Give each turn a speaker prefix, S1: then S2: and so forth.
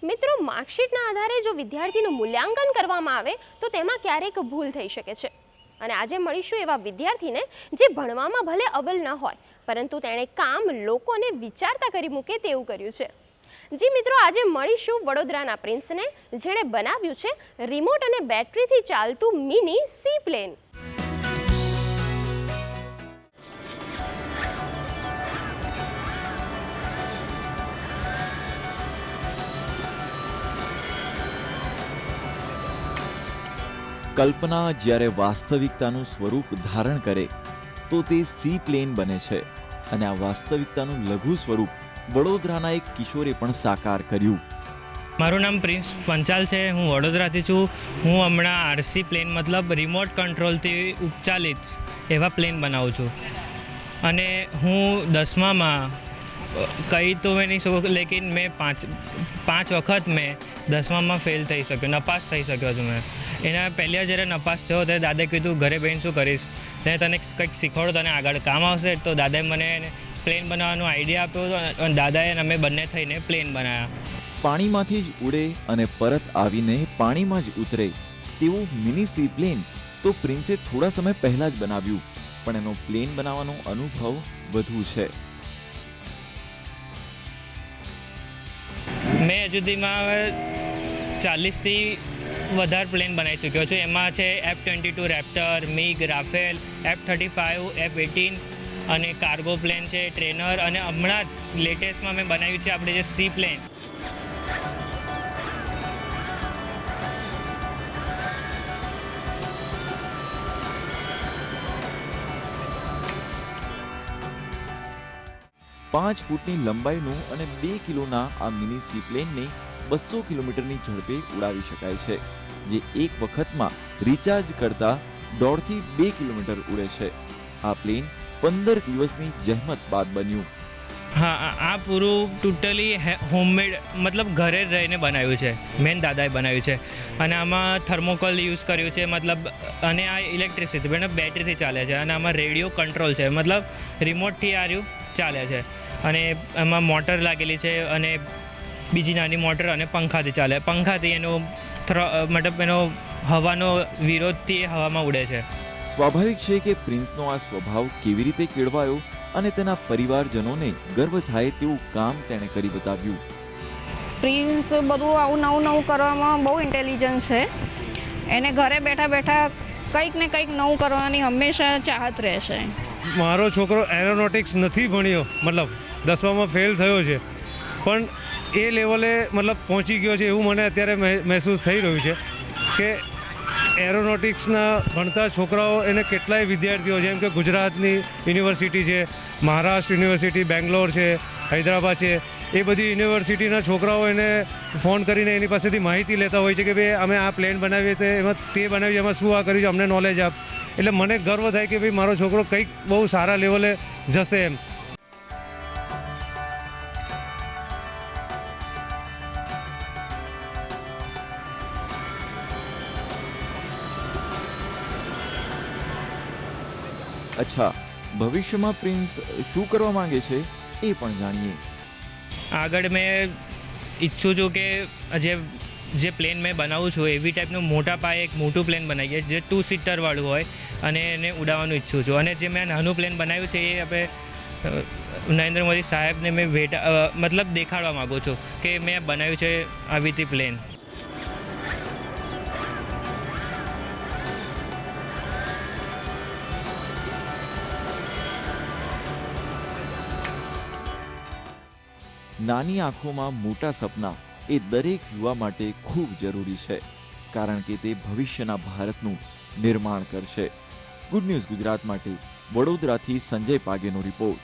S1: મિત્રો, માર્કશીટના આધારે જો વિદ્યાર્થીનું મૂલ્યાંકન કરવામાં આવે તો તેમાં ક્યારેક ભૂલ થઈ શકે છે. અને આજે મળીશું એવા વિદ્યાર્થીને જે ભણવામાં ભલે અવ્વલ ન હોય, પરંતુ તેણે કામ લોકોને વિચારતા કરી મૂકે તેવું કર્યું છે. જી મિત્રો, આજે મળીશું વડોદરાના પ્રિન્સને, જેણે બનાવ્યું છે રિમોટ અને બેટરીથી ચાલતું મિની સી પ્લેન.
S2: કલ્પના જ્યારે વાસ્તવિકતાનું સ્વરૂપ ધારણ કરે તો તે સી પ્લેન બને છે. અને આ વાસ્તવિકતાનું લઘુ સ્વરૂપ વડોદરાના એક કિશોરે પણ સાકાર કર્યું.
S3: મારું નામ પ્રિન્સ પંચાલ છે. હું વડોદરાથી છું. હું હમણાં આરસી પ્લેન મતલબ રિમોટ કંટ્રોલથી ઉપચાલિત એવા પ્લેન બનાવું છું. અને હું 10મામાં કહી તો મેં નહીં શકું, લેકિન મેં પાંચ વખત મેં 10મામાં ફેલ થઈ શક્યો, નપાસ થઈ શક્યો છું મેં. એના પહેલાં જ્યારે નપાસ થયો ત્યારે દાદાએ કીધું ઘરે બેન શું કરીશ, ને તને કંઈક શીખવાડો, તને આગળ કામ આવશે. તો દાદાએ મને પ્લેન બનાવવાનો આઈડિયા આપ્યો હતો અને દાદાએ અમે બંને થઈને પ્લેન બનાવ્યા.
S2: પાણીમાંથી જ ઉડે અને પરત આવીને પાણીમાં જ ઉતરે તેવું મિની સી પ્લેન તો પ્રિન્સે થોડા સમય પહેલા જ બનાવ્યું, પણ એનો પ્લેન બનાવવાનો અનુભવ વધુ છે.
S3: મેં હજુ સુધીમાં 40થી વધારે પ્લેન બનાવી ચૂક્યો છું. એમાં છે F-22 રેપ્ટર, MiG, Rafale, F-35, F-18 અને કાર્ગો પ્લેન છે, ટ્રેનર, અને હમણાં જ લેટેસ્ટમાં મેં બનાવ્યું છે આપણે જે સી પ્લેન.
S2: પાંચ ફૂટની લંબાઈનું અને 2 કિલોના આ મિની સી પ્લેનને 200 કિલોમીટરની ઝડપે ઉડાવી શકાય છે, જે એક વખતમાં રિચાર્જ કરતા 1.5 થી 2 કિલોમીટર ઉડે છે. આ પ્લેન 15 દિવસની જહેમત બાદ બન્યું.
S3: હા, આ પૂરું ટોટલી હોમમેડ મતલબ ઘરે જ રહીને બનાવ્યું છે. મેન દાદાએ બનાવ્યું છે. અને આમાં થર્મોકોલ યુઝ કર્યું છે, મતલબ, અને આ ઇલેક્ટ્રિસિટી મતલબ બેટરીથી ચાલે છે. અને આમાં રેડિયો કંટ્રોલ છે, મતલબ રિમોટથી આ રહ્યું ચાલે છે. અને એમાં મોટર લાગેલી છે અને બીજી નાની મોટર, અને પંખાથી ચાલે. પંખાથી એનો મતલબ એનો હવાનો વિરોધથી હવામાં ઉડે છે.
S2: સ્વાભાવિક છે કે પ્રિન્સનો આ સ્વભાવ કેવી રીતે કેળવાયો અને તેના પરિવારજનોને ગર્વ થાય તેવું કામ તેણે કરી બતાવ્યું.
S4: પ્રિન્સ બધું આવું નવું કરવામાં બહુ ઇન્ટેલિજન્ટ છે. એને ઘરે બેઠા બેઠા કંઈક ને કંઈક નવું કરવાની હંમેશા ચાહત રહેશે.
S5: મારો છોકરો એરોનોટિક્સ નથી ભણ્યો, મતલબ 10મામાં ફેલ થયો છે, પણ એ લેવલે મતલબ પહોંચી ગયો છે એવું મને અત્યારે મહેસૂસ થઈ રહ્યું છે કે એરોનોટિક્સના ભણતા છોકરાઓ એને કેટલાય વિદ્યાર્થીઓ, જેમ કે ગુજરાતની યુનિવર્સિટી છે, મહારાષ્ટ્ર યુનિવર્સિટી, બેંગ્લોર છે, હૈદરાબાદ છે, એ બધી યુનિવર્સિટીના છોકરાઓ એને ફોન કરીને એની પાસેથી માહિતી લેતા હોય છે કે ભાઈ અમે આ પ્લેન બનાવીએ તો એમાં તે બનાવીએ, એમાં શું આ કર્યું છે, અમને નોલેજ આપ. એટલે મને ગર્વ થાય કે ભાઈ મારો છોકરો કંઈક બહુ સારા લેવલે જશે એમ.
S2: અચ્છા, ભવિષ્યમાં પ્રિન્સ શું કરવા માંગે છે એ પણ જાણીએ.
S3: આગળ મેં ઈચ્છું છું કે જે પ્લેન મેં બનાવું છું એવી ટાઈપનું મોટા પાયે એક મોટું પ્લેન બનાવીએ જે 2 સીટરવાળું હોય, અને એને ઉડાવવાનું ઈચ્છું છું. અને જે મેં નાનું પ્લેન બનાવ્યું છે એ આપણે નરેન્દ્ર મોદી સાહેબને મેં મતલબ દેખાડવા માગું છું કે મેં બનાવ્યું છે આવી રીતે પ્લેન.
S2: નાની આંખોમાં મોટા સપના એ દરેક યુવા માટે ખૂબ જરૂરી છે, કારણ કે તે ભવિષ્યના ભારતનું નિર્માણ કરશે. ગુડ ન્યૂઝ ગુજરાત માટે વડોદરાથી સંજય પાગેનો રિપોર્ટ.